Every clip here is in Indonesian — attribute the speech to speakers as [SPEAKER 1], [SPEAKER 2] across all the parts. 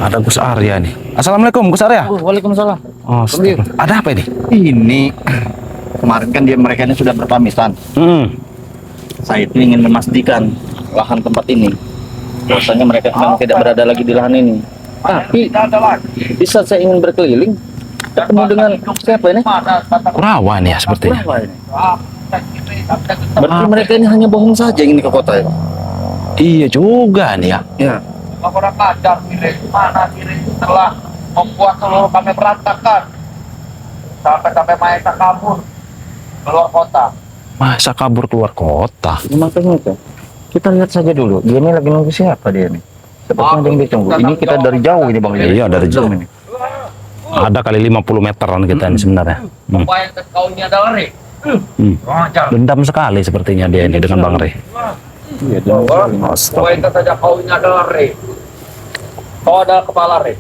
[SPEAKER 1] Ada Gus Arya nih. Assalamualaikum Gus Arya.
[SPEAKER 2] Waalaikumsalam.
[SPEAKER 1] Oh, ada apa ini?
[SPEAKER 2] Ini kemarin kan mereka ini sudah berpamitan. Saya itu ingin memastikan lahan tempat ini. Biasanya mereka memang tidak berada lagi di lahan ini. Tapi di saat saya ingin berkeliling, ketemu dengan siapa ini?
[SPEAKER 1] Kurawa nih ya sepertinya.
[SPEAKER 2] Kurawa ini. Berarti mereka ini hanya bohong saja ingin ke kota ya?
[SPEAKER 1] Iya juga nih ya.
[SPEAKER 2] Ya.
[SPEAKER 3] Laporan ajar milik mana diri telah membuat seluruh kami berantakan sampai mayatnya kabur keluar kota.
[SPEAKER 1] Masa kabur keluar kota?
[SPEAKER 2] Makanya itu. Kita lihat saja dulu. Dia ini lagi nunggu siapa dia nih? Sepertinya ada yang ditunggu. Ini kita dari jauh ini Bang.
[SPEAKER 1] Iya, dari jauh
[SPEAKER 2] ini.
[SPEAKER 1] Ada kali 50 meteran kita ini sebenarnya.
[SPEAKER 3] Membayangkan kau ini adalah Re. Ajar.
[SPEAKER 1] Dendam sekali sepertinya dia ini dengan Bang Re.
[SPEAKER 2] Iya,
[SPEAKER 3] Membayangkan saja kau ini adalah Re. Kau adalah kepala Re.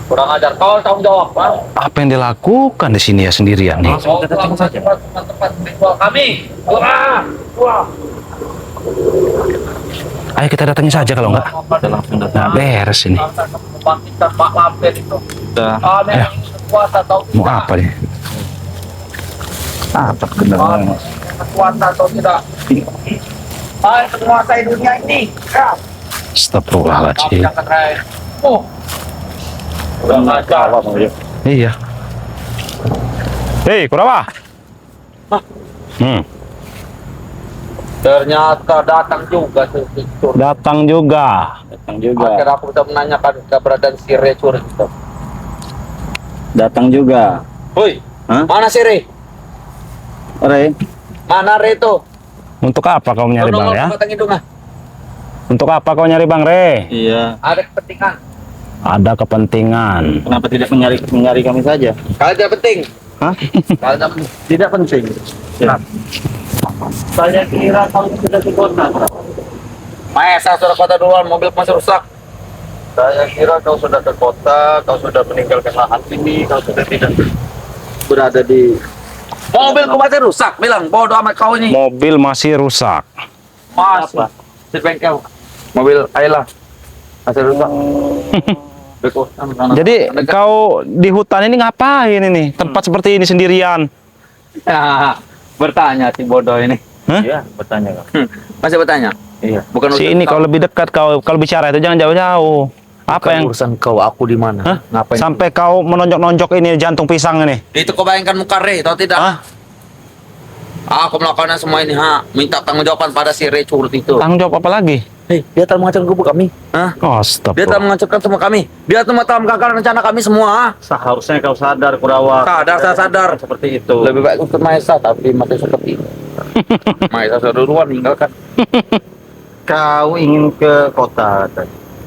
[SPEAKER 3] Kurang ajar. Kau tanggung jawab, Pak.
[SPEAKER 1] Apa yang dilakukan di sini ya sendirian nih?
[SPEAKER 3] Kau telah melakukan tempat ritual kami. Wah.
[SPEAKER 1] Ayo kita datangi saja kalau enggak.
[SPEAKER 2] Langsung datang.
[SPEAKER 1] Beres ini.
[SPEAKER 3] Membangkitkan Pak Lampir itu.
[SPEAKER 2] Sudah.
[SPEAKER 3] Kami
[SPEAKER 1] Ya.
[SPEAKER 3] yang berkuasa atau
[SPEAKER 1] Mau
[SPEAKER 3] tidak.
[SPEAKER 1] apa nih?
[SPEAKER 2] Apa benar?
[SPEAKER 3] Kami berkuasa atau tidak. Kami menguasai dunia ini. Ya.
[SPEAKER 1] Astagfirullahaladzim.
[SPEAKER 3] Kami akan raih. Kurang ajar.
[SPEAKER 1] Iya. Hei, Kurawa.
[SPEAKER 3] Ternyata datang juga tuh.
[SPEAKER 1] Datang juga.
[SPEAKER 2] Datang juga.
[SPEAKER 3] Akhirnya aku sudah menanyakan keberadaan si Recur itu.
[SPEAKER 2] Datang juga.
[SPEAKER 3] Woi,
[SPEAKER 2] Hah?
[SPEAKER 3] mana si Re?
[SPEAKER 2] Re,
[SPEAKER 3] Mana Re itu?
[SPEAKER 1] Untuk apa kau nyari Bang ya?
[SPEAKER 3] Batang hidung, ah.
[SPEAKER 1] Untuk apa kau nyari Bang Re?
[SPEAKER 2] iya.
[SPEAKER 3] Ada kepentingan.
[SPEAKER 1] Ada kepentingan.
[SPEAKER 2] Kenapa tidak mencari kami saja?
[SPEAKER 3] Kalian tidak penting.
[SPEAKER 2] Hah?
[SPEAKER 3] Kalian
[SPEAKER 2] Tidak penting.
[SPEAKER 3] Ya. Saya kira kau sudah di kota. Maesa sudah kota duluan, mobil masih rusak. Saya kira kau sudah ke kota, kau sudah meninggalkan lahan ini, kau sudah tidak berada di... Mobilku masih rusak, bilang bodoh amat kau ini.
[SPEAKER 1] Mobil masih rusak.
[SPEAKER 3] Masih. Di bengkel. Mobil Ayla masih rusak.
[SPEAKER 1] Jadi kau di hutan ini ngapain ini? Tempat seperti ini sendirian?
[SPEAKER 3] Bertanya si bodoh ini.
[SPEAKER 1] Hah?
[SPEAKER 2] Iya, bertanya kau.
[SPEAKER 3] Masih bertanya?
[SPEAKER 2] Iya.
[SPEAKER 3] Bukan
[SPEAKER 1] Si
[SPEAKER 3] urusan
[SPEAKER 1] ini kau lebih dekat kau kalau bicara itu jangan jauh-jauh. Apa yang
[SPEAKER 3] urusan kau, aku di mana?
[SPEAKER 1] Hah?
[SPEAKER 3] Ngapain?
[SPEAKER 1] Sampai kau menonjok-nonjok ini jantung pisang ini?
[SPEAKER 3] Itu kau bayangkan muka Re, tahu tidak?
[SPEAKER 1] Hah?
[SPEAKER 3] Aku melakukan semua ini, minta tanggung jawaban pada si Re curut itu.
[SPEAKER 1] Tanggung jawab apa lagi?
[SPEAKER 3] Hei, dia telah menghancurkan gubuk kami. Hah?
[SPEAKER 1] Oh,
[SPEAKER 3] Dia telah menghancurkan semua kami. Dia telah menggagalkan rencana kami semua.
[SPEAKER 2] Seharusnya kau sadar, Kurawa.
[SPEAKER 3] Sadar, saya sadar.
[SPEAKER 2] Seperti itu.
[SPEAKER 3] Lebih baik untuk Maesa, tapi masih seperti ini. Maesa sudah duluan meninggalkan.
[SPEAKER 2] Kau ingin ke kota.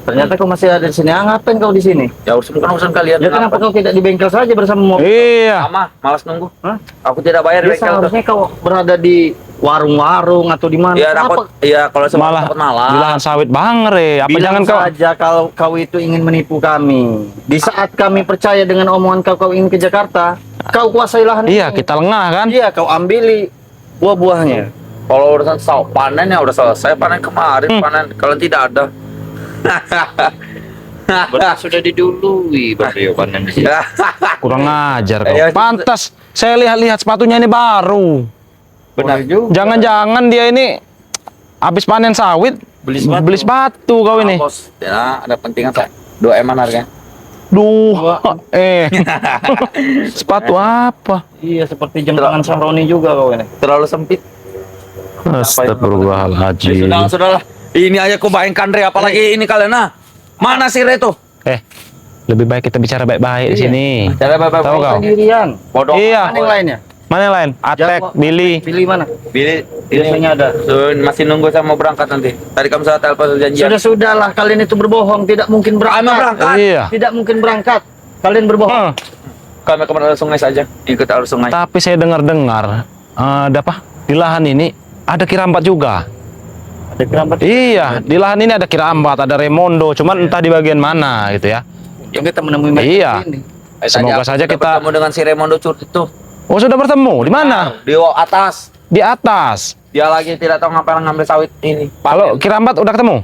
[SPEAKER 2] Ternyata kau masih ada di sini. Ngapain kau di sini?
[SPEAKER 3] Ya bukan urusan kalian.
[SPEAKER 2] Ya kenapa kau tidak di bengkel saja bersama mobil?
[SPEAKER 1] Iya.
[SPEAKER 3] Lama, malas nunggu.
[SPEAKER 2] Hah?
[SPEAKER 3] Aku tidak bayar
[SPEAKER 2] Ya,
[SPEAKER 3] bengkel.
[SPEAKER 2] seharusnya kau berada di warung-warung atau di mana?
[SPEAKER 3] Iya, takut. Iya, kalau semua
[SPEAKER 1] Malah
[SPEAKER 3] takut malah.
[SPEAKER 1] di lahan sawit Bang Re. Apa
[SPEAKER 2] Bilang
[SPEAKER 1] jangan kau?
[SPEAKER 2] saja kalau kau itu ingin menipu kami. Di saat kami percaya dengan omongan kau ingin ke Jakarta, kau kuasai lahan
[SPEAKER 1] Iya,
[SPEAKER 2] ini.
[SPEAKER 1] kita lengah kan?
[SPEAKER 2] Iya, kau ambili buah-buahnya.
[SPEAKER 3] Kalau urusan panen ya udah selesai, panen kemarin, panen kalau tidak ada.
[SPEAKER 2] Berarti sudah didului berarti panen di sini.
[SPEAKER 1] Kurang ajar kau.
[SPEAKER 3] Iya,
[SPEAKER 1] Pantas saya lihat-lihat sepatunya ini baru.
[SPEAKER 2] Benar juga.
[SPEAKER 1] Jangan-jangan dia ini habis panen sawit beli sepatu kau ini.
[SPEAKER 3] Bos, ya ada pentingan saya. 2 M harganya.
[SPEAKER 1] Duh, sepatu apa?
[SPEAKER 2] Iya, seperti jam tangan Sahroni juga kau ini.
[SPEAKER 3] Terlalu sempit. Ya
[SPEAKER 1] Astagfirullahaladzim.
[SPEAKER 3] sudahlah. Ini aja aku bayangkan Re, apalagi ini kalian Mana si Re tuh?
[SPEAKER 1] Lebih baik kita bicara baik-baik di sini.
[SPEAKER 3] Cara bapak
[SPEAKER 1] Tahu kau?
[SPEAKER 2] Sendirian.
[SPEAKER 3] Bodoh.
[SPEAKER 1] Iya.
[SPEAKER 2] Mana yang lainnya?
[SPEAKER 1] Mana yang lain? Atek,
[SPEAKER 2] Jawa.
[SPEAKER 1] Billy.
[SPEAKER 2] Pilih mana?
[SPEAKER 3] Billy,
[SPEAKER 2] Biasanya ada.
[SPEAKER 3] masih nunggu saya mau berangkat nanti. Tadi kamu sudah telepon janjian.
[SPEAKER 2] Sudahlah, kalian itu berbohong, tidak mungkin berangkat.
[SPEAKER 3] Kami berangkat.
[SPEAKER 1] Iya.
[SPEAKER 2] Tidak mungkin berangkat. Kalian berbohong.
[SPEAKER 3] Kami ke arus sungai saja. Ikut arus sungai.
[SPEAKER 1] Tapi saya dengar-dengar ada apa? Di lahan ini ada Kirambat juga.
[SPEAKER 2] Ada kerambat.
[SPEAKER 1] Iya, di lahan ini ada Kirambat, ada Remondo, cuman entah di bagian mana gitu ya.
[SPEAKER 2] Yang kita menemui mereka
[SPEAKER 1] Iya.
[SPEAKER 2] ini.
[SPEAKER 1] Semoga
[SPEAKER 3] Tadi
[SPEAKER 1] saja
[SPEAKER 3] aku
[SPEAKER 1] kita-
[SPEAKER 3] bertemu dengan si Raimondo Curut itu.
[SPEAKER 1] Oh, sudah bertemu. Di mana?
[SPEAKER 3] Di atas.
[SPEAKER 1] Di atas.
[SPEAKER 3] Dia lagi tidak tahu ngapain ngambil sawit ini.
[SPEAKER 1] Kalau Kirambat udah ketemu?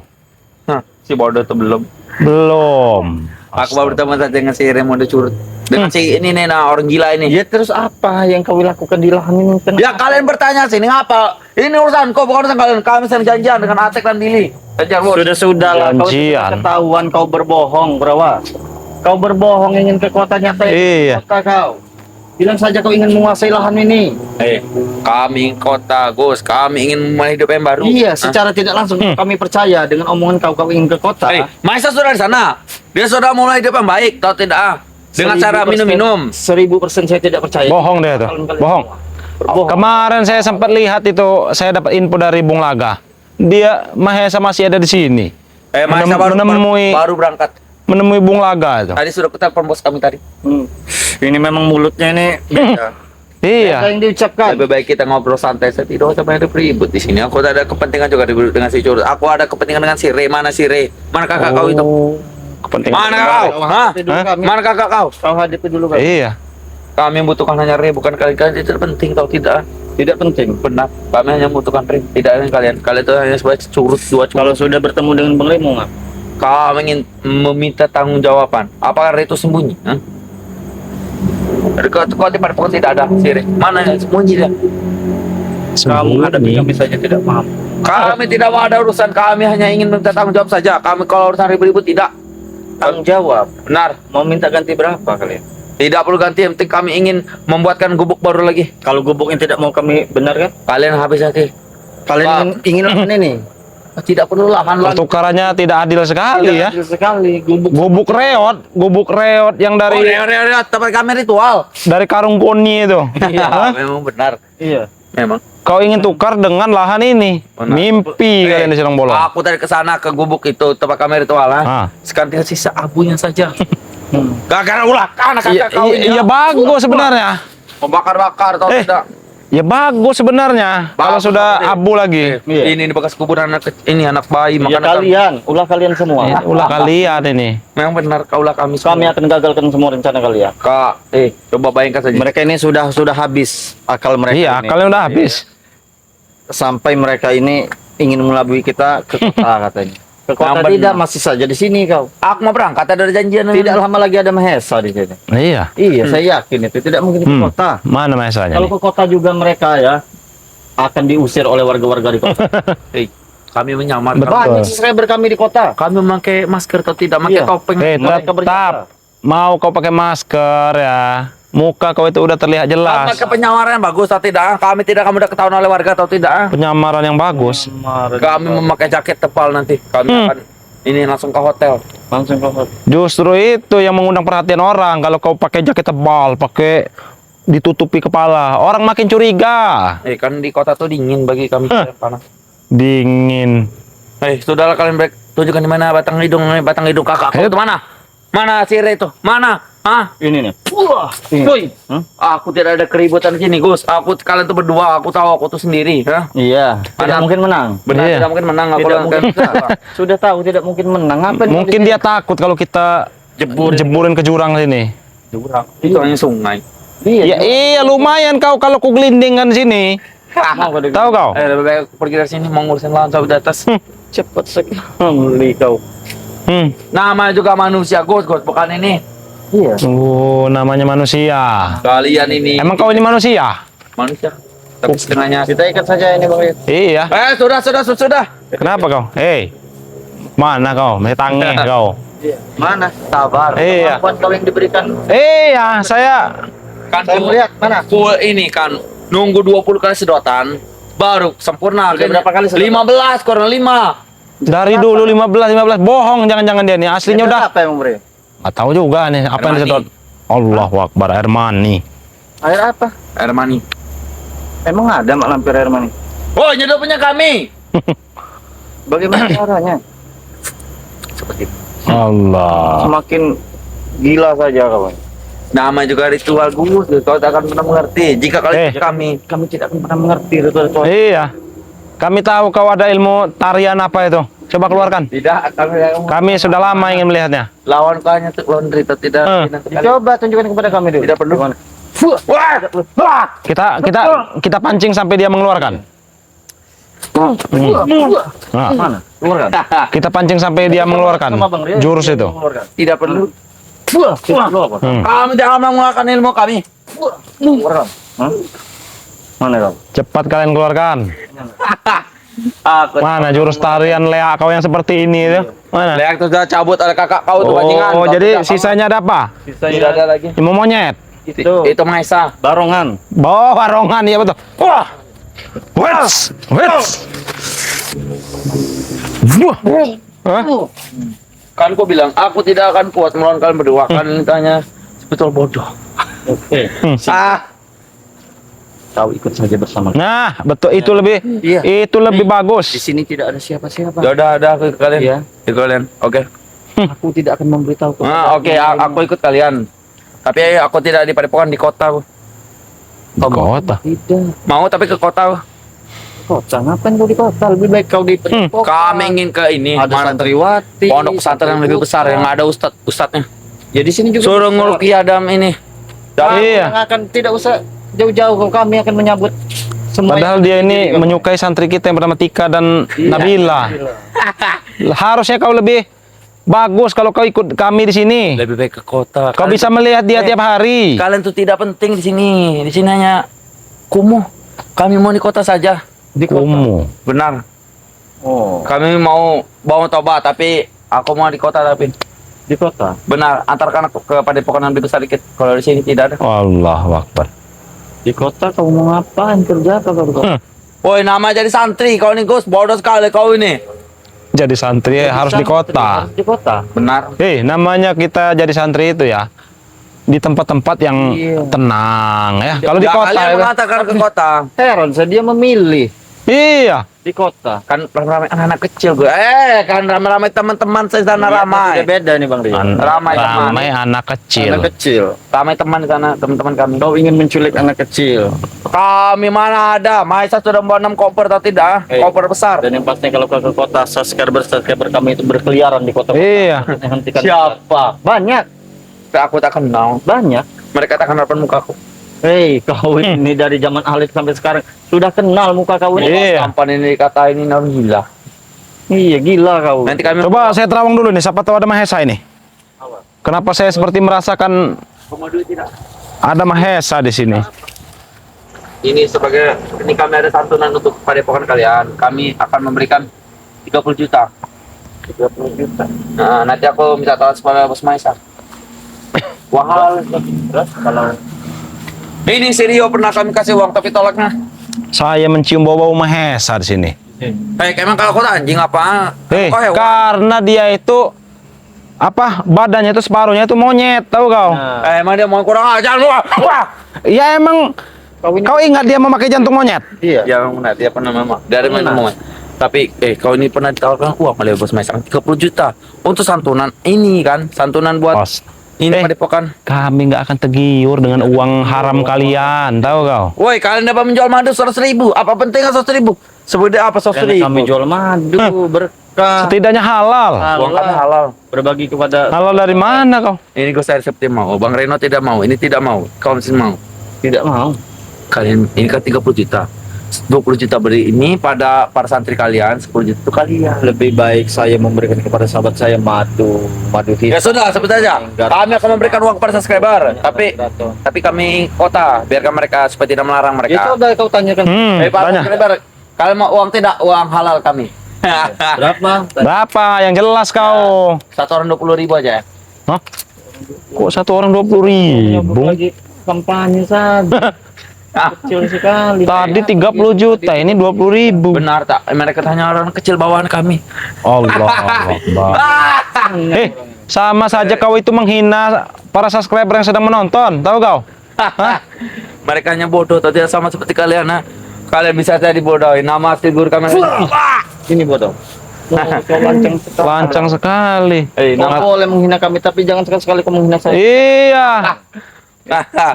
[SPEAKER 3] Hah, si bodoh tuh belum.
[SPEAKER 1] Belum.
[SPEAKER 3] Aku baru bertemu saja dengan si Raymond Curut. Dengan si ini nih, nah orang gila ini.
[SPEAKER 2] Ya terus apa yang kau lakukan di lahan ini?
[SPEAKER 3] Ya kalian bertanya sini ngapa? Ini urusan kau, bukan urusan kalian. Kami sedang janjian dengan Atek dan Billy. Janjian bos.
[SPEAKER 2] Sudah lah, kau
[SPEAKER 1] Janjian.
[SPEAKER 2] sudah ketahuan kau berbohong, Brawa. Kau berbohong ingin ke kota nyata.
[SPEAKER 1] Iya.
[SPEAKER 2] Kota kau. Bilang saja kau ingin menguasai lahan ini.
[SPEAKER 3] Kami kota Gus, kami ingin memulai hidup yang baru.
[SPEAKER 2] Iya, secara tidak langsung kami percaya dengan omongan kau ingin ke kota.
[SPEAKER 3] Maisa sudah di sana. Dia sudah mulai hidup yang baik, tahu tidak? Dengan cara
[SPEAKER 2] 1000%
[SPEAKER 3] minum-minum.
[SPEAKER 2] 1000% saya tidak percaya.
[SPEAKER 1] Bohong dia tuh.
[SPEAKER 2] Kalian-kalian
[SPEAKER 1] Bohong.
[SPEAKER 2] berbohong.
[SPEAKER 1] Kemarin saya sempat lihat itu, saya dapat info dari Bung Laga. Dia Mahesa masih ada di sini.
[SPEAKER 3] Maisa baru berangkat.
[SPEAKER 1] Menemui Bung Laga itu.
[SPEAKER 3] Tadi sudah kita pos kami tadi.
[SPEAKER 2] Ini memang mulutnya ini beda.
[SPEAKER 1] Iya.
[SPEAKER 2] Apa yang diucapkan?
[SPEAKER 3] Lebih baik kita ngobrol santai saja, tidak usah banyak ribut di sini. Aku ada kepentingan juga ribut dengan si Curut. Aku ada kepentingan dengan si Re. Mana si Re? Mana kakak kau itu?
[SPEAKER 1] Kepentingan.
[SPEAKER 3] Mana kau? Hah? Mana kakak kau?
[SPEAKER 2] Kau hadapi dulu kau.
[SPEAKER 1] Iya.
[SPEAKER 3] Kami membutuhkan hanya Re, bukan kalian. Itu penting tau tidak?
[SPEAKER 2] Tidak penting.
[SPEAKER 3] Benar. Kami hanya membutuhkan Re, tidak hanya kalian. Kalian itu hanya sebagai curut, dua curut.
[SPEAKER 2] Kalau sudah bertemu dengan Bang Remo nggak?
[SPEAKER 3] Kami ingin meminta tanggung-jawaban. Apakah Re itu sembunyi? Hah? Kau tidak pokok tidak ada si Re. Mana yang sembunyi dia?
[SPEAKER 2] Kamu hadapi kami saja tidak paham.
[SPEAKER 3] Kami tidak mau ada urusan. Kami hanya ingin meminta tanggung jawab saja. Kami kalau urusan ribut-ribut tidak.
[SPEAKER 2] Tanggung jawab.
[SPEAKER 3] Benar.
[SPEAKER 2] Mau minta ganti berapa kalian?
[SPEAKER 3] Tidak perlu ganti. Yang penting kami ingin membuatkan gubuk baru lagi.
[SPEAKER 2] Kalau gubuk yang tidak mau kami benarkan,
[SPEAKER 3] Kalian habis lagi.
[SPEAKER 2] kalian ingin lahan ini?
[SPEAKER 3] Tidak perlu lahan lagi.
[SPEAKER 1] Pertukarannya tidak adil sekali ya.
[SPEAKER 2] Adil sekali.
[SPEAKER 1] Gubuk reot yang dari
[SPEAKER 3] Tempat kami ritual.
[SPEAKER 1] dari karung koni itu.
[SPEAKER 3] Iya, memang benar.
[SPEAKER 2] Iya.
[SPEAKER 3] Memang.
[SPEAKER 1] Kau ingin tukar dengan lahan ini.
[SPEAKER 3] Benar.
[SPEAKER 1] Mimpi kalian di Silang Bolong.
[SPEAKER 3] Aku tadi ke sana ke gubuk itu tempat kami ritual.
[SPEAKER 1] Ah.
[SPEAKER 3] Sekarang tinggal sisa abunya saja. Gara-gara ulah anak
[SPEAKER 1] Iya,
[SPEAKER 3] kakak kau ini.
[SPEAKER 1] iya bagus sebenarnya.
[SPEAKER 3] Mau bakar-bakar atau
[SPEAKER 1] Eh.
[SPEAKER 3] tidak?
[SPEAKER 1] Ya bagus sebenarnya. Kalau
[SPEAKER 3] Bagus,
[SPEAKER 1] sudah
[SPEAKER 3] bagus.
[SPEAKER 1] abu lagi.
[SPEAKER 2] Iya.
[SPEAKER 3] Ini bekas kuburan ini anak
[SPEAKER 2] Ya
[SPEAKER 3] bayi. Makanya
[SPEAKER 2] kalian, ulah kalian semua.
[SPEAKER 1] Ulah kalian ini.
[SPEAKER 3] memang benar kaulah kami
[SPEAKER 2] Kami akan gagalkan semua rencana kalian.
[SPEAKER 3] Kak, coba bayangkan saja.
[SPEAKER 2] Mereka ini sudah habis akal mereka.
[SPEAKER 1] Iya,
[SPEAKER 2] ini.
[SPEAKER 1] kalian udah habis.
[SPEAKER 2] Sampai mereka ini ingin mengelabui kita ke kota katanya. Ke kota
[SPEAKER 3] Yang
[SPEAKER 2] tidak,
[SPEAKER 3] benar.
[SPEAKER 2] masih saja di sini kau.
[SPEAKER 3] Aku mau berangkat ada janjian.
[SPEAKER 2] Tidak lama lagi ada Mahesa di sini.
[SPEAKER 1] Iya.
[SPEAKER 2] Iya, saya yakin itu tidak mungkin ke kota.
[SPEAKER 1] Mana masanya?
[SPEAKER 2] Kalau ke kota juga mereka ya akan diusir oleh warga-warga di kota.
[SPEAKER 3] Kami menyamar.
[SPEAKER 1] Betul.
[SPEAKER 2] Banyak subscriber kami di kota.
[SPEAKER 3] Kami memakai masker atau tidak, pakai
[SPEAKER 2] Iya.
[SPEAKER 3] topeng.
[SPEAKER 2] Mereka
[SPEAKER 1] Tetap mau kau pakai masker ya. Muka kau itu udah terlihat jelas.
[SPEAKER 3] Pakai penyamaran yang bagus atau tidak? Kami tidak akan udah ketahuan oleh warga atau tidak?
[SPEAKER 1] Penyamaran yang bagus.
[SPEAKER 3] Kami memakai jaket tebal nanti. Kami akan ini langsung ke hotel.
[SPEAKER 2] langsung ke kota.
[SPEAKER 1] Justru itu yang mengundang perhatian orang. Kalau kau pakai jaket tebal, pakai ditutupi kepala, orang makin curiga.
[SPEAKER 3] Kan di kota tuh dingin bagi kami panas.
[SPEAKER 1] Dingin.
[SPEAKER 3] Sudahlah kalian tunjukkan di mana batang hidung kakak. Kau itu mana? Mana si Re itu? Mana? Hah?
[SPEAKER 2] Ini nih.
[SPEAKER 3] Wah, woi. Aku tidak ada keributan di sini, Gus. Kalian tuh berdua, aku tahu aku tuh sendiri, ya.
[SPEAKER 2] Iya, tidak
[SPEAKER 3] Mana?
[SPEAKER 2] mungkin menang.
[SPEAKER 3] Benar,
[SPEAKER 1] Iya.
[SPEAKER 3] tidak mungkin menang aku
[SPEAKER 2] Tidak
[SPEAKER 3] lawan
[SPEAKER 2] mungkin.
[SPEAKER 3] kalian.
[SPEAKER 2] Sudah tahu tidak mungkin menang. Apa ini
[SPEAKER 1] Mungkin
[SPEAKER 2] di
[SPEAKER 1] dia takut kalau kita jeburin ke jurang sini.
[SPEAKER 3] Jurang. Itu hanya sungai.
[SPEAKER 2] sini? Iya.
[SPEAKER 1] Ya iya lumayan kau kalau ku gelindingkan sini.
[SPEAKER 2] Mau kau
[SPEAKER 1] Tahu kau?
[SPEAKER 3] Lebih baik aku pergi dari sini mau ngurusin lawan sampai di atas.
[SPEAKER 2] cepat sekali kau.
[SPEAKER 3] Nama juga manusia, Gus, bukan ini.
[SPEAKER 2] Iya.
[SPEAKER 1] Namanya manusia.
[SPEAKER 3] Kalian ini
[SPEAKER 1] Emang kau ini manusia?
[SPEAKER 3] manusia. Tapi setengahnya.
[SPEAKER 2] Kita ikat saja ini Bang Rit.
[SPEAKER 1] Iya.
[SPEAKER 3] Sudah.
[SPEAKER 1] Kenapa kau? Mana kau? Masih tangi kau.
[SPEAKER 2] Mana? Sabar.
[SPEAKER 1] Iya.
[SPEAKER 2] Kemampuan kau yang diberikan.
[SPEAKER 1] Iya, saya
[SPEAKER 3] Kan
[SPEAKER 2] Saya melihat mana?
[SPEAKER 3] full ini kan nunggu 20 kali sedotan baru sempurna.
[SPEAKER 2] Sudah berapa kali sedotan?
[SPEAKER 3] 15 kurang 5.
[SPEAKER 1] dari dulu 15 bohong, jangan-jangan dia nih. Aslinya
[SPEAKER 2] Itu
[SPEAKER 1] udah
[SPEAKER 2] apa yang memberi?
[SPEAKER 1] nggak tahu juga nih apa yang
[SPEAKER 3] Air
[SPEAKER 1] disedot. Allahu Akbar, air mani.
[SPEAKER 2] Air apa?
[SPEAKER 3] Air mani.
[SPEAKER 2] Emang ada mak lampir air mani?
[SPEAKER 3] Oh, nyedotnya kami.
[SPEAKER 2] Bagaimana caranya?
[SPEAKER 3] Seperti itu.
[SPEAKER 1] Allah.
[SPEAKER 2] Semakin gila saja kawan.
[SPEAKER 3] Nama juga ritual, Gus. Kau tak akan pernah mengerti. Jika kalian
[SPEAKER 2] Kami tidak akan pernah mengerti ritual-ritual.
[SPEAKER 1] Iya. Kami tahu kau ada ilmu tarian apa itu. Coba keluarkan.
[SPEAKER 3] tidak
[SPEAKER 1] Kami sudah lama ingin melihatnya.
[SPEAKER 3] lawan kau hanya untuk laundry atau tidak.
[SPEAKER 2] Coba tunjukkan kepada kami dulu.
[SPEAKER 3] Tidak perlu.
[SPEAKER 2] Gimana?
[SPEAKER 3] Wah.
[SPEAKER 1] Kita pancing sampai dia mengeluarkan. Nah,
[SPEAKER 2] Mana? Keluarkan.
[SPEAKER 1] kita pancing sampai dia mengeluarkan
[SPEAKER 2] Sama Bang Ria,
[SPEAKER 1] jurus itu.
[SPEAKER 2] mengeluarkan.
[SPEAKER 3] Tidak perlu.
[SPEAKER 2] Lu apa?
[SPEAKER 3] Kami jangan menggunakan ilmu kami.
[SPEAKER 2] Keluarkan. Hah? Mana kau?
[SPEAKER 1] Cepat kalian keluarkan.
[SPEAKER 3] Aku
[SPEAKER 1] Mana jurus tarian Lea kau yang seperti ini itu? Mana?
[SPEAKER 3] Leak itu sudah cabut oleh kakak kau tuh bajingan.
[SPEAKER 1] Oh,
[SPEAKER 3] Kau
[SPEAKER 1] jadi
[SPEAKER 3] tidak
[SPEAKER 1] sisanya ada apa?
[SPEAKER 3] tidak ada lagi.
[SPEAKER 1] Ilmu monyet.
[SPEAKER 3] Itu Maisa.
[SPEAKER 2] Barongan.
[SPEAKER 1] Bawa warongan ya betul. Wah. Wets. Wets. Wah. Hah?
[SPEAKER 3] Kan ku bilang aku tidak akan kuat melawan kalian berdua. Kan tanya betul bodoh.
[SPEAKER 2] Oke. Kau ikut saja bersama.
[SPEAKER 1] Nah, betul itu lebih
[SPEAKER 3] Iya.
[SPEAKER 1] itu lebih bagus.
[SPEAKER 2] Di sini tidak ada siapa-siapa.
[SPEAKER 3] Ya udah ada aku ikut kalian.
[SPEAKER 2] Iya.
[SPEAKER 3] Ikut kalian. Oke.
[SPEAKER 2] Aku tidak akan memberitahu.
[SPEAKER 3] Oke, aku ikut kalian. Tapi aku tidak di Padepokan, di kota.
[SPEAKER 1] Kota.
[SPEAKER 2] Tidak.
[SPEAKER 3] Mau tapi ke kota.
[SPEAKER 2] Kota. Ngapain kau di kota? Lebih baik kau di
[SPEAKER 3] Kami ingin ke ini.
[SPEAKER 2] Ada
[SPEAKER 3] mana tuh?
[SPEAKER 2] santriwati.
[SPEAKER 3] Pondok pesantren yang lebih besar yang nggak ada ustadznya.
[SPEAKER 2] Ya di sini juga.
[SPEAKER 3] Suruh nguruki Adam ini.
[SPEAKER 1] Iya.
[SPEAKER 2] Yang akan tidak usah jauh-jauh. Kami akan menyambut semua.
[SPEAKER 1] Padahal dia ini menyukai santri kita yang bernama Tika dan Nabila. Harusnya kau lebih bagus kalau kau ikut kami di sini.
[SPEAKER 3] Lebih baik ke kota.
[SPEAKER 1] Kau bisa melihat dia tiap hari.
[SPEAKER 3] Kalian tuh tidak penting di sini. Di sini hanya kumuh. Kami mau di kota saja.
[SPEAKER 2] di kota.
[SPEAKER 1] Kumuh.
[SPEAKER 3] Benar.
[SPEAKER 2] Oh,
[SPEAKER 3] Kami mau bawa tobat tapi aku mau di kota tapi
[SPEAKER 2] di kota.
[SPEAKER 3] benar antarkan aku ke Padepokan yang lebih besar dikit. Kalau di sini tidak ada.
[SPEAKER 1] Allahu Akbar.
[SPEAKER 2] Di kota kau mau ngapain? Kerja apa kau di kota?
[SPEAKER 3] Woi, nama jadi santri kau nih Gus, bodoh sekali kau ini.
[SPEAKER 1] Jadi santri harus di kota.
[SPEAKER 2] Harus di kota.
[SPEAKER 3] Benar.
[SPEAKER 1] Namanya kita jadi santri itu ya di tempat-tempat yang
[SPEAKER 2] Iya.
[SPEAKER 1] tenang ya. Kalau di kota
[SPEAKER 3] kalian
[SPEAKER 1] itu,
[SPEAKER 3] mengatakan ke kota.
[SPEAKER 2] Heran saya dia memilih
[SPEAKER 1] iya.
[SPEAKER 2] di kota.
[SPEAKER 3] Kan ramai anak-anak kecil gue. Kan ramai-ramai teman-teman saya di sana ramai.
[SPEAKER 2] Sudah beda nih Bang Ria.
[SPEAKER 3] Ramai teman.
[SPEAKER 1] Ramai anak kecil.
[SPEAKER 2] Anak kecil.
[SPEAKER 3] Ramai teman di sana, teman-teman kami.
[SPEAKER 2] Kau ingin menculik anak kecil.
[SPEAKER 3] Kami mana ada? Maisa sudah membawa 6 koper atau tidak? Koper besar.
[SPEAKER 2] Dan yang pasti kalau kau ke kota, subscriber kami itu berkeliaran di kota.
[SPEAKER 1] Iya.
[SPEAKER 2] Hentikan.
[SPEAKER 3] Siapa?
[SPEAKER 2] Banyak.
[SPEAKER 3] Aku tak kenal.
[SPEAKER 2] Banyak.
[SPEAKER 3] Mereka tak kenal pun mukaku.
[SPEAKER 2] Hei, kau ini dari zaman Alif sampai sekarang sudah kenal muka kau ini.
[SPEAKER 1] Iya.
[SPEAKER 3] Sampan ini dikatain ini orang gila.
[SPEAKER 2] Iya, gila kau.
[SPEAKER 3] Nanti kami
[SPEAKER 1] Coba saya terawang dulu nih, siapa tahu ada Mahesa ini. Kenapa saya seperti merasakan
[SPEAKER 3] Komodo tidak.
[SPEAKER 1] ada Mahesa di sini?
[SPEAKER 3] Ini sebagai ini kami ada santunan untuk padepokan kalian. Kami akan memberikan 30 juta.
[SPEAKER 2] 30 juta.
[SPEAKER 3] Nah, nanti aku minta tolong kepada Bos Maisa. Wahal.
[SPEAKER 2] Terus kalau
[SPEAKER 3] Ini Sirio pernah kami kasih uang tapi tolaknya.
[SPEAKER 1] Saya mencium bau-bau Mahesa di sini.
[SPEAKER 3] Emang kalau kota anjing apa? Kau hewan.
[SPEAKER 1] Karena dia itu apa badannya itu separuhnya itu monyet, tahu kau?
[SPEAKER 2] Nah.
[SPEAKER 3] Emang dia mau kurang ajar lu. Wah.
[SPEAKER 1] Ya emang kau ingat dia memakai jantung monyet?
[SPEAKER 2] iya.
[SPEAKER 3] Ya benar dia pernah memang dari mana mau. Tapi kau ini pernah ditawarkan uang oleh Bos Maisa 30 juta untuk santunan ini kan, santunan buat
[SPEAKER 1] Os.
[SPEAKER 3] ini
[SPEAKER 1] Eh.
[SPEAKER 3] padepokan.
[SPEAKER 1] Kami nggak akan tergiur dengan uang haram kalian, tahu kau?
[SPEAKER 3] Woi, kalian dapat menjual madu 100.000. Apa pentingnya 100.000? Sebenarnya apa 100.000?
[SPEAKER 2] Kami jual madu berkah.
[SPEAKER 1] Setidaknya halal.
[SPEAKER 3] Uang kami halal.
[SPEAKER 2] Berbagi kepada
[SPEAKER 1] Halal dari mana kau?
[SPEAKER 3] Ini gue saya seperti mau. Bang Reno tidak mau. Ini tidak mau. Kau mesti mau.
[SPEAKER 2] tidak mau.
[SPEAKER 3] Kalian ini kan 30 juta. 20 juta beri ini pada para santri kalian, 10 juta itu kalian.
[SPEAKER 2] Lebih baik saya memberikan kepada sahabat saya madu
[SPEAKER 3] Ya
[SPEAKER 2] hitam.
[SPEAKER 3] sudah, sebut aja. Kami akan memberikan uang kepada subscriber. Tapi kami kota, biarkan mereka supaya tidak melarang
[SPEAKER 2] Itu
[SPEAKER 3] mereka.
[SPEAKER 2] udah kau tanyakan.
[SPEAKER 3] Para
[SPEAKER 1] Banyak.
[SPEAKER 3] subscriber, kalian mau uang tidak? Uang halal kami.
[SPEAKER 2] Berapa?
[SPEAKER 1] Berapa? Yang jelas kau.
[SPEAKER 3] Satu orang 20.000 aja ya.
[SPEAKER 1] Hah? Kok satu orang 20.000?
[SPEAKER 2] Lagi kampanye saja. Kecil sekali.
[SPEAKER 1] Tadi 30 juta, ini 20.000.
[SPEAKER 3] Benar tak? Mereka tanya orang kecil bawahan kami.
[SPEAKER 1] Allah Akbar. Sama saja kau itu menghina para subscriber yang sedang menonton, tahu kau? Hah?
[SPEAKER 3] Mereka hanya bodoh atau tidak sama seperti kalian. Nah. Kalian bisa jadi bodohin. Nama asli guru kami.
[SPEAKER 2] Ini bodoh. Kau lancang sekali.
[SPEAKER 1] Lancang sekali.
[SPEAKER 2] Kau boleh menghina kami, tapi jangan sekali-sekali kau menghina saya.
[SPEAKER 1] Iya.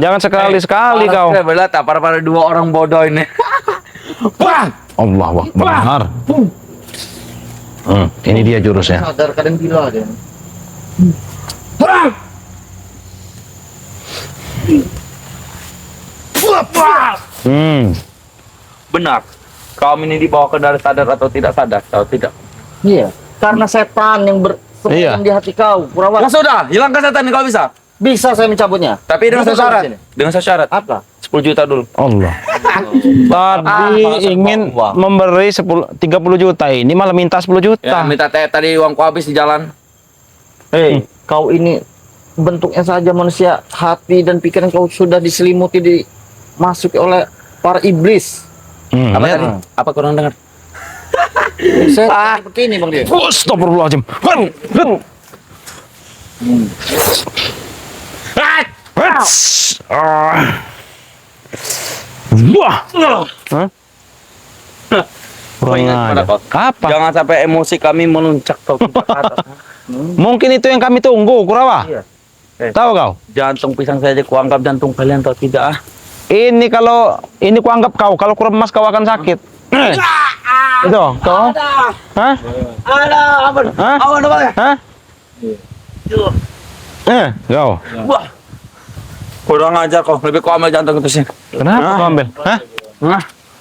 [SPEAKER 1] Jangan sekali-sekali kau.
[SPEAKER 3] Belah tak para dua orang bodoh ini.
[SPEAKER 1] Allah Akbar. Ini dia jurusnya.
[SPEAKER 2] Sadar kadang gila dia.
[SPEAKER 1] Hmm.
[SPEAKER 3] Benar. Kaum ini dibawa ke dalam sadar atau tidak sadar, atau tidak.
[SPEAKER 2] Iya. Karena setan yang
[SPEAKER 1] Iya.
[SPEAKER 2] di hati kau, Kurawa.
[SPEAKER 3] Ya sudah, hilangkan setan kalau bisa.
[SPEAKER 2] Bisa saya mencabutnya.
[SPEAKER 3] Tapi dengan
[SPEAKER 2] Bisa
[SPEAKER 3] syarat.
[SPEAKER 2] sini.
[SPEAKER 3] Dengan syarat.
[SPEAKER 2] Apa?
[SPEAKER 3] 10 juta dulu.
[SPEAKER 1] Allah. Tadi ingin
[SPEAKER 2] uang.
[SPEAKER 1] memberi 30 juta, ini malah minta 10
[SPEAKER 3] Ya,
[SPEAKER 1] juta.
[SPEAKER 3] minta tadi uangku habis di jalan.
[SPEAKER 2] Hei, kau ini bentuknya saja manusia, hati dan pikiran kau sudah diselimuti dimasuki oleh para iblis.
[SPEAKER 3] Apa
[SPEAKER 1] Lihat.
[SPEAKER 3] tadi? Apa kurang dengar?
[SPEAKER 2] Saya begini Bang Dio.
[SPEAKER 1] Astagfirullahaladzim. Hats. Wah. Hah? Kurang
[SPEAKER 3] Ingat kepada
[SPEAKER 1] aja.
[SPEAKER 3] kau.
[SPEAKER 1] Apa?
[SPEAKER 3] Jangan sampai emosi kami meluncak kau ke atas.
[SPEAKER 1] Mungkin itu yang kami tunggu, Kurawa.
[SPEAKER 3] Iya.
[SPEAKER 1] Tahu kau?
[SPEAKER 3] Jantung pisang saja kuanggap jantung kalian atau tidak.
[SPEAKER 1] Ini kalau ini kuanggap kau, kalau kuremas kau akan sakit. Itu, kau? Hah?
[SPEAKER 3] Ada apa?
[SPEAKER 1] Hah?
[SPEAKER 3] Awan apa ya?
[SPEAKER 1] Hah? Kau.
[SPEAKER 3] Wah. Kurang ajar kau, lebih kau ambil jantung itu sih.
[SPEAKER 1] Kenapa kau ambil? Hah?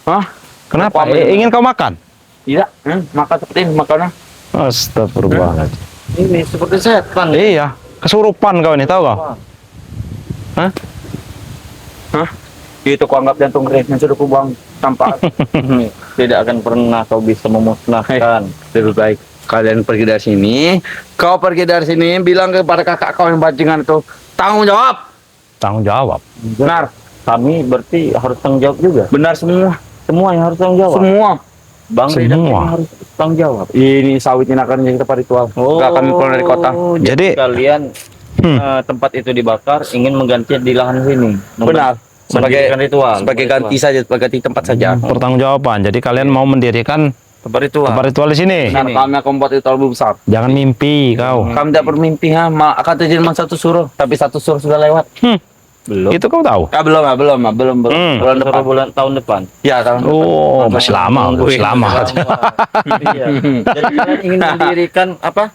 [SPEAKER 3] Hah?
[SPEAKER 1] Kenapa?
[SPEAKER 3] Kau ambil.
[SPEAKER 1] Ingin kau makan?
[SPEAKER 3] Tidak, makan seperti ini makannya.
[SPEAKER 1] Astagfirullahaladzim.
[SPEAKER 2] Ini seperti setan.
[SPEAKER 1] Iya, kesurupan kau ini, tahu kau? Hah?
[SPEAKER 3] Itu kuanggap jantung kalian yang sudah kubuang sampah.
[SPEAKER 2] Tidak akan pernah kau bisa memusnahkan.
[SPEAKER 3] Lebih baik kalian pergi dari sini. Kau pergi dari sini, bilang kepada kakak kau yang bajingan itu tanggung jawab.
[SPEAKER 1] Tanggung jawab.
[SPEAKER 3] Benar,
[SPEAKER 2] Kami berarti harus tanggung jawab juga.
[SPEAKER 3] benar semua,
[SPEAKER 2] Semua yang harus tanggung jawab.
[SPEAKER 3] semua.
[SPEAKER 2] Bang Rio dan
[SPEAKER 1] Semua.
[SPEAKER 2] Kevin harus tanggung jawab.
[SPEAKER 3] Ini sawit ini akan jadi tempat ritual. Gak kami pulang dari kota.
[SPEAKER 1] Jadi-
[SPEAKER 2] kalian tempat itu dibakar ingin mengganti di lahan sini.
[SPEAKER 3] Benar. Sebagai
[SPEAKER 2] Mendirikan ritual.
[SPEAKER 3] sebagai ganti saja, sebagai ganti tempat saja.
[SPEAKER 1] Pertanggungjawaban. Jadi kalian mau mendirikan
[SPEAKER 2] tempat ritual.
[SPEAKER 1] tempat ritual di sini.
[SPEAKER 3] Benar, kami akan membuat ritual lebih besar.
[SPEAKER 1] Jangan mimpi kau.
[SPEAKER 3] Kami tidak bermimpi akan terjadi satu suruh, tapi satu suruh sudah lewat.
[SPEAKER 2] Belum.
[SPEAKER 1] Itu kau tahu?
[SPEAKER 3] Belum. Bulan depan.
[SPEAKER 2] Bulan tahun depan.
[SPEAKER 3] Ya, tahun depan.
[SPEAKER 1] Oh, masih lama, masih lama.
[SPEAKER 2] Iya. Jadi kalian ingin mendirikan apa?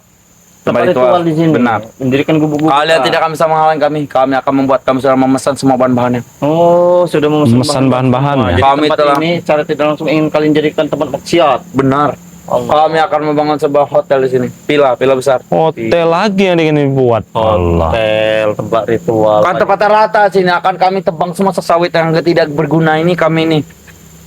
[SPEAKER 3] Tempat
[SPEAKER 2] Tempat
[SPEAKER 3] ritual.
[SPEAKER 2] ritual di sini.
[SPEAKER 3] Benar.
[SPEAKER 2] Mendirikan gubuk-gubuk.
[SPEAKER 3] Kalian tidak akan bisa menghalangi kami. Kami akan membuat, kami sudah memesan semua bahan-bahannya.
[SPEAKER 2] Oh, sudah
[SPEAKER 1] Memesan bahan-bahan
[SPEAKER 2] semua.
[SPEAKER 1] ya?
[SPEAKER 2] Jadi
[SPEAKER 3] Kami
[SPEAKER 2] tempat
[SPEAKER 3] telah-
[SPEAKER 2] ini secara tidak langsung ingin kalian jadikan tempat maksiat.
[SPEAKER 3] Benar.
[SPEAKER 2] Allah.
[SPEAKER 3] Kami akan membangun sebuah hotel di sini. Villa besar.
[SPEAKER 1] Hotel lagi yang ingin dibuat. Allah.
[SPEAKER 2] Hotel, tempat ritual.
[SPEAKER 3] Kan tempat rata sini akan kami tebang semua sesawit yang tidak berguna ini kami ini.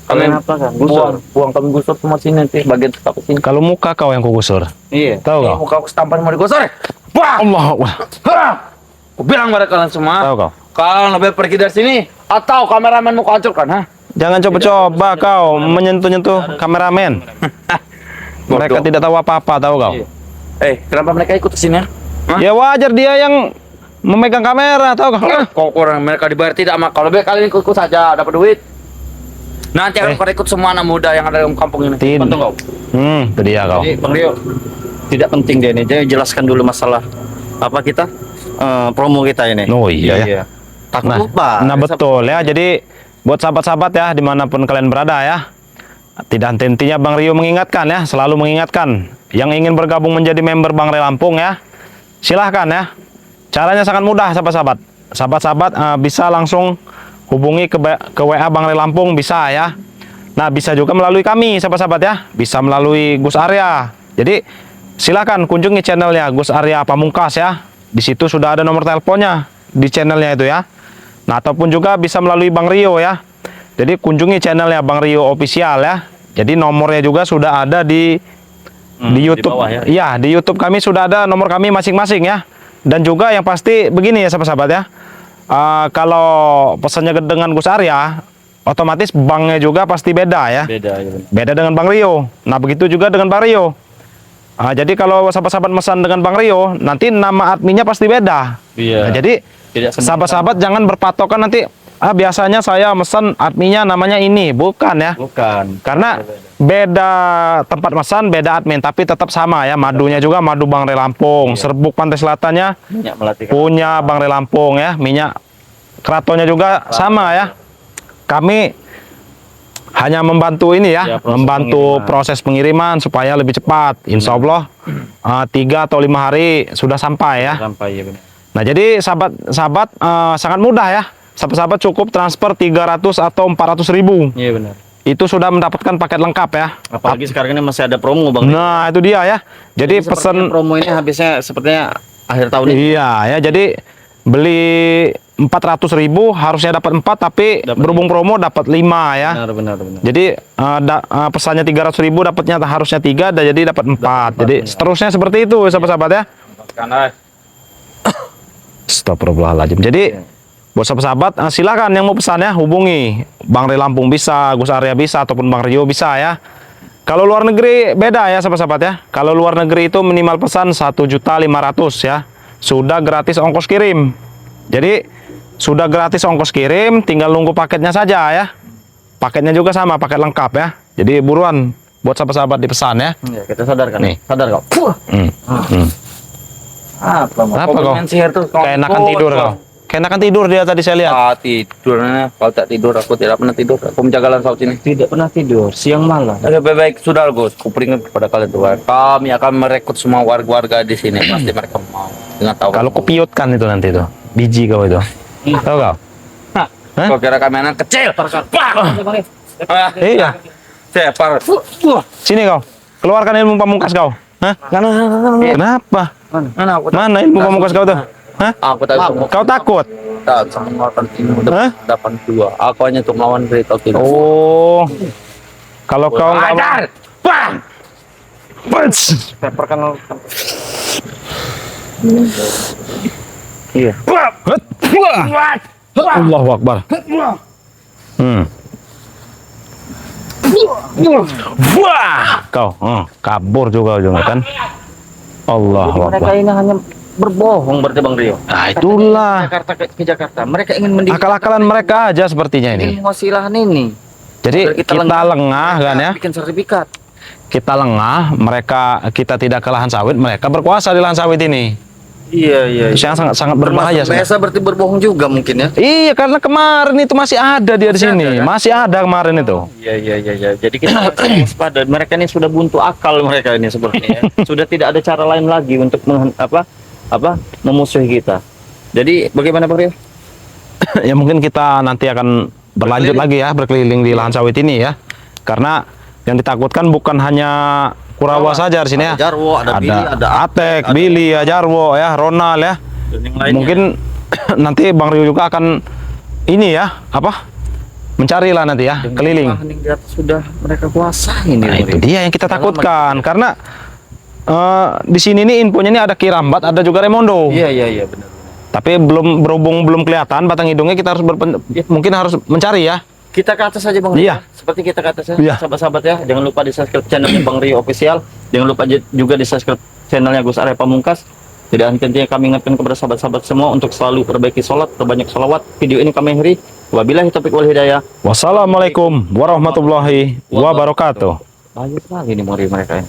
[SPEAKER 3] Kami
[SPEAKER 2] Kalian apa kan? Gusur.
[SPEAKER 3] buang kami gusur semua sini nanti bagian tetap sini.
[SPEAKER 1] Kalau muka kau yang kugusur.
[SPEAKER 2] Iya.
[SPEAKER 1] Tahu kau?
[SPEAKER 3] Muka aku setampan mau digosor. Wah!
[SPEAKER 1] Allah. Wah.
[SPEAKER 3] Hah! Aku bilang pada kalian semua,
[SPEAKER 1] Tahu kau?
[SPEAKER 3] kalian lebih pergi dari sini atau kameramen mau kau hancurkan, ha?
[SPEAKER 1] Jangan coba-coba kau menyentuh-nyentuh kameramen. Mereka
[SPEAKER 3] Bodoh.
[SPEAKER 1] tidak tahu apa-apa, tahu kau?
[SPEAKER 3] Iya. Kenapa mereka ikut ke sini? Hah?
[SPEAKER 1] Ya wajar dia yang memegang kamera, tahu kau?
[SPEAKER 3] Kok kurang mereka dibayar tidak sama kalau lebih kalian ikut saja dapat duit. Nanti akan kau ikut semua anak muda yang ada di kampung ini.
[SPEAKER 1] Tidak.
[SPEAKER 2] Betul kau.
[SPEAKER 1] Itu dia kau.
[SPEAKER 2] Jadi Bang Rio, tidak penting deh ini. Jadi jelaskan dulu masalah apa kita promo kita ini.
[SPEAKER 1] Oh iya ya.
[SPEAKER 2] Takut
[SPEAKER 1] Nah,
[SPEAKER 2] lupa.
[SPEAKER 1] nah betul ya. Jadi buat sahabat-sahabat ya dimanapun kalian berada ya, tidak henti-hentinya Bang Rio mengingatkan ya, selalu mengingatkan yang ingin bergabung menjadi member Bang Rio Lampung ya, silahkan ya. Caranya sangat mudah sahabat-sahabat. Sahabat-sahabat bisa langsung hubungi ke WA Bang Rio Lampung bisa ya. Nah bisa juga melalui kami sahabat-sahabat ya, bisa melalui Gus Arya. Jadi silahkan kunjungi channelnya Gus Arya Pamungkas ya. Di situ sudah ada nomor teleponnya di channelnya itu ya. Nah ataupun juga bisa melalui Bang Rio ya. Jadi kunjungi channelnya Bang Rio Official ya. Jadi nomornya juga sudah ada di YouTube.
[SPEAKER 2] bawah ya.
[SPEAKER 1] Iya, di YouTube kami sudah ada nomor kami masing-masing ya. Dan juga yang pasti begini ya sahabat-sahabat ya. Kalau pesannya dengan Gus Arya, otomatis banknya juga pasti beda ya.
[SPEAKER 2] Beda ya. benar.
[SPEAKER 1] Beda dengan Bang Rio. Nah begitu juga dengan Bang Rio. Jadi kalau sahabat-sahabat pesan dengan Bang Rio, nanti nama adminnya pasti beda.
[SPEAKER 2] Iya.
[SPEAKER 1] Nah, jadi
[SPEAKER 2] Tidak semua
[SPEAKER 1] sahabat-sahabat jangan berpatokan nanti biasanya saya mesen adminnya namanya ini, bukan ya.
[SPEAKER 2] bukan.
[SPEAKER 1] Karena beda tempat pesan, beda admin, tapi tetap sama ya. Madunya juga madu Bang Rio Lampung. Serbuk Pantai Selatannya
[SPEAKER 2] Minyak melati.
[SPEAKER 1] punya Bang Rio Lampung ya. Minyak keratonnya juga sama ya. Kami hanya membantu ini ya,
[SPEAKER 2] Ya, proses
[SPEAKER 1] membantu
[SPEAKER 2] pengiriman.
[SPEAKER 1] proses pengiriman supaya lebih cepat. Insya Allah 3 atau 5 hari sudah sampai ya.
[SPEAKER 2] Sampai ya benar.
[SPEAKER 1] Nah jadi sahabat-sahabat sangat mudah ya. Sahabat-sahabat cukup transfer 300 atau 400 ribu.
[SPEAKER 2] Iya benar.
[SPEAKER 1] itu sudah mendapatkan paket lengkap ya.
[SPEAKER 2] Apalagi sekarang ini masih ada promo Bang Rio.
[SPEAKER 1] Nah, itu dia ya. Jadi
[SPEAKER 2] Sepertinya
[SPEAKER 1] pesan
[SPEAKER 2] promo ini habisnya sepertinya akhir tahun ini.
[SPEAKER 1] iya ya. Jadi beli 400.000 harusnya dapat 4 tapi
[SPEAKER 2] Dapat
[SPEAKER 1] berhubung promo dapat 5 ya.
[SPEAKER 2] Benar.
[SPEAKER 1] Jadi pesannya 300.000 dapatnya harusnya 3 dan jadi dapat 4. Jadi seterusnya seperti itu sahabat-sahabat ya. Astagfirullahaladzim. Jadi buat sahabat-sahabat silakan yang mau pesan ya hubungi Bang Ray Lampung bisa, Gus Arya bisa ataupun Bang Rio bisa ya. Kalau luar negeri beda ya sahabat-sahabat ya. Kalau luar negeri itu minimal pesan 1.500.000 ya. Sudah gratis ongkos kirim. Jadi sudah gratis ongkos kirim, tinggal nunggu paketnya saja ya. Paketnya juga sama, paket lengkap ya. Jadi buruan buat sahabat-sahabat dipesan ya.
[SPEAKER 2] Ya, kita sadarkan.
[SPEAKER 1] Nih.
[SPEAKER 2] Sadar kau. Apa
[SPEAKER 1] kau?
[SPEAKER 2] sihir tuh?
[SPEAKER 1] Kayak enakan tidur kau. Kayak enakan tidur dia tadi saya lihat.
[SPEAKER 3] Tidurnya kalau tak tidur aku tidak pernah tidur. Aku menjaga laut ini.
[SPEAKER 2] Tidak pernah tidur, siang malam.
[SPEAKER 3] Lebih baik sudah Gus, aku peringat kepada kalian tuh. Kami akan merekrut semua warga-warga di sini. Pasti mereka mau dengan tahu.
[SPEAKER 1] Kalau kopiutkan itu nanti tuh. Biji kau itu. Tahu kau? Hah?
[SPEAKER 3] Kau kira kami anak kecil?
[SPEAKER 1] Iya.
[SPEAKER 3] Separ.
[SPEAKER 1] Sini kau. Keluarkan ilmu pamungkas kau. Hah? Kenapa?
[SPEAKER 3] Mana aku?
[SPEAKER 1] Mana ilmu pamungkas kau tuh? Hah?
[SPEAKER 3] Aku tak semua.
[SPEAKER 1] Kau takut?
[SPEAKER 3] Tak semua akan
[SPEAKER 1] Hah?
[SPEAKER 3] 82. Aku hanya untuk melawan berita tidak.
[SPEAKER 1] Oh. Kalau kau nggak
[SPEAKER 3] Ajar! Bang!
[SPEAKER 2] Seperkan. Iya.
[SPEAKER 1] Allahu Akbar. Wah, kau kabur juga kan? Allahu
[SPEAKER 2] Mereka
[SPEAKER 1] Akbar.
[SPEAKER 2] ini hanya berbohong berarti Bang Rio.
[SPEAKER 1] Nah, itulah
[SPEAKER 2] Jakarta ke Jakarta. Mereka ingin mendirikan
[SPEAKER 1] akal-akalan mereka aja sepertinya ini.
[SPEAKER 2] ilmu wasilahan ini.
[SPEAKER 1] Jadi kita lengah kan ya?
[SPEAKER 2] Bikin sertifikat.
[SPEAKER 1] Kita lengah, kita tidak ke lahan sawit, mereka berkuasa di lahan sawit ini.
[SPEAKER 2] Iya.
[SPEAKER 1] Itu yang sangat berbahaya.
[SPEAKER 2] Biasa berarti berbohong juga mungkin ya.
[SPEAKER 1] Iya, karena kemarin itu masih ada dia di sini.
[SPEAKER 2] ada, kan?
[SPEAKER 1] Masih ada kemarin itu.
[SPEAKER 2] Iya. Jadi kita harus waspada. Mereka ini sudah buntu akal mereka ini sepertinya. Sudah tidak ada cara lain lagi untuk memusuhi kita. Jadi bagaimana Bang Rio?
[SPEAKER 1] Ya mungkin kita nanti akan berlanjut lagi ya berkeliling di lahan sawit ini ya. Karena yang ditakutkan bukan hanya Kurawa saja di sini ya.
[SPEAKER 2] Ada Jarwo, ada Billy, ada
[SPEAKER 1] Atek, Billy ya, Jarwo ya, Ronald ya.
[SPEAKER 2] dan yang lainnya.
[SPEAKER 1] Mungkin nanti Bang Rio juga akan ini ya, mencarilah nanti ya, keliling.
[SPEAKER 2] Lahan yang di atas sudah mereka kuasai ini.
[SPEAKER 1] Nah,
[SPEAKER 2] Bang
[SPEAKER 1] itu
[SPEAKER 2] Rio.
[SPEAKER 1] dia yang kita takutkan karena di sini nih infonya ini ada Kirambat, ada juga Remondo.
[SPEAKER 2] Iya benar.
[SPEAKER 1] Tapi belum kelihatan batang hidungnya, kita harus mungkin harus mencari ya.
[SPEAKER 2] Kita ke atas saja Bang Rio.
[SPEAKER 1] Iya.
[SPEAKER 2] Seperti kita ke atas ya,
[SPEAKER 1] Iya.
[SPEAKER 2] sahabat-sahabat ya. Jangan lupa di subscribe channelnya Bang Rio Official. Jangan lupa juga di subscribe channelnya Gus Arya Pamungkas. Tidak henti kami ingatkan kepada sahabat-sahabat semua untuk selalu perbaiki sholat, perbanyak sholawat. Video ini kami akhiri. Wabillahi taufiq wal hidayah.
[SPEAKER 1] Wassalamualaikum warahmatullahi wabarakatuh.
[SPEAKER 2] Bahaya sekali nih Bang Rio mereka ini.